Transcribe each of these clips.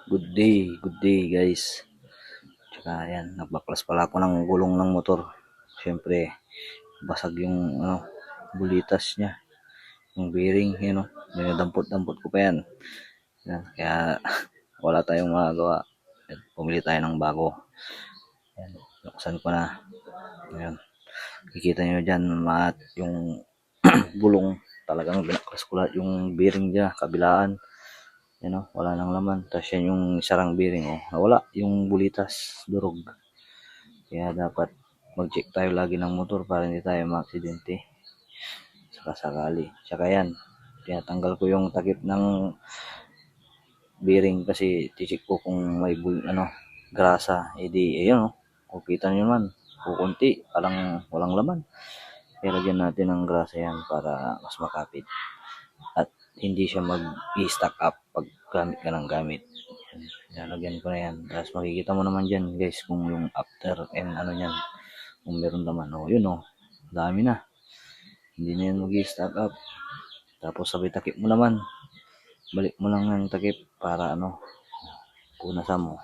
Good day guys. Tsaka yan, nagbaklas pala ako ng gulong ng motor. Siyempre, basag yung bulitas niya. Yung bearing, yun o. Dampot-dampot ko pa yan. Yan. Kaya wala tayong magagawa. Pumili tayo ng bago. Yan. Nuksan ko na. Yan. Kikita nyo dyan, yung gulong. Talagang binaklas ko lahat yung bearing niya, kabilaan. Yan o, wala nang laman. Tapos yan yung sarang bearing o, nawala yung bulitas, durog. Kaya dapat mag-check tayo lagi ng motor para hindi tayo ma-aksidente sakali. Tsaka yan, tinatanggal ko yung takip ng bearing kasi ticheck ko kung may grasa. Edi ayun o, kung kita nyo naman, kukunti, walang laman. Kaya lagyan natin ng grasa yan para mas makapit at hindi siya mag-i-stack up pag gamit ka ng gamit. Lalagyan ko na yan. Tapos makikita mo naman dyan guys kung yung after and yan, kung meron naman. O yun o, dami na. Hindi na yan mag-i-stack up. Tapos sabay takip mo naman. Balik mo lang ng takip para punasan mo.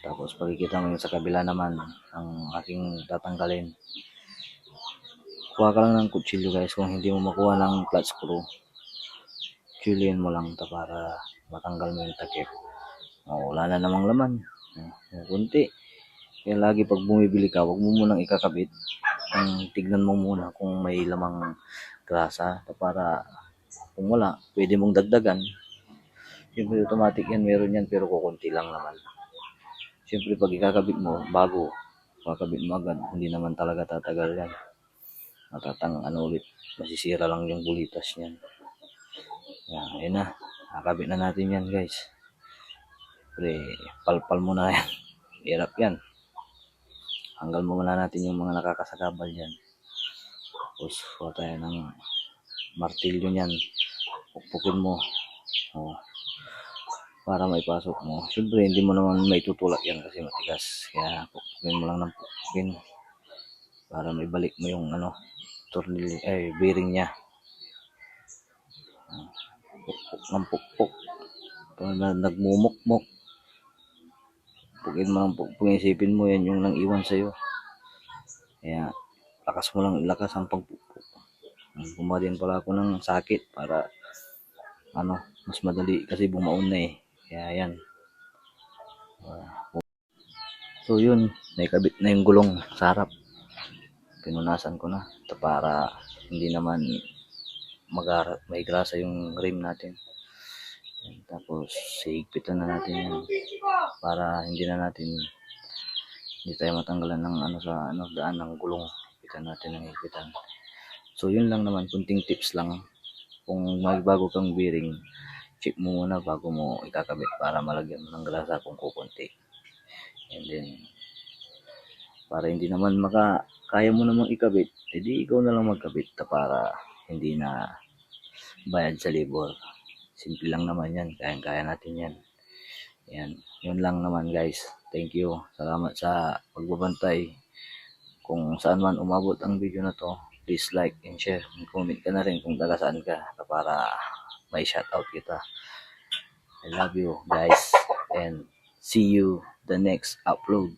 Tapos pagkikita mo yung sa kabila naman ang aking tatanggalin. Kuha ka lang ng kutsilyo guys. Kung hindi mo makuha ng flat screw, kutsilyoin mo lang para matanggal mo yung takip. Wala na namang laman. Kunti. Kaya lagi pag bumibili ka, wag mo munang ikakabit. Tignan mo muna kung may lamang grasa para kung wala, pwede mong dagdagan. Siyempre automatic yan, meron yan pero kukunti lang naman. Siyempre pag ikakabit mo, bago kakabit mo agad, hindi naman talaga tatagal yan. Ulit, masisira lang yung bulitas niyan. Yan, ayun na. Nakakabit na natin yan guys. Pre, palpal mo na yan. Hirap yan. Hanggal mo muna natin yung mga nakakasagabal yan. Tapos, kuha tayo ng martilyo niyan. Pukpukin mo. Para maipasok mo. Siyempre, hindi mo naman maitutulak yan kasi matigas. Kaya, pukpukin mo lang ng pukpukin. Para maibalik mo yung bearing niya. Pukpuk ng pukpuk. Para nagmumukmuk. Pugin mo lang, isipin mo yan yung nang iwan sa'yo. Kaya, lakas mo lang, lakas ang pagpupuk. Gumawa din pala ako ng sakit para mas madali kasi bumaon na eh. Kaya yan. So yun, naikabit na yung gulong sa harap. Pinunasan ko na ito para hindi naman may grasa yung rim natin. Tapos higpitan na natin yan para hindi tayo matanggalan ng daan ng gulong. Higpitan natin ng higpitan. So yun lang naman, kunting tips lang. Kung magbago kang bearing, check mo muna bago mo ikakabit para malagyan mo ng grasa kung kukunti. And then para hindi naman kaya mo namang ikabit, edi ikaw na lang magkabit para hindi na bayad sa labor. Simple lang naman yan, kaya natin yan. Yan, yun lang naman guys. Thank you. Salamat sa pagbabantay. Kung saan man umabot ang video na to, please like and share. Comment ka na rin kung taga saan ka para may shoutout kita. I love you guys and see you the next upload.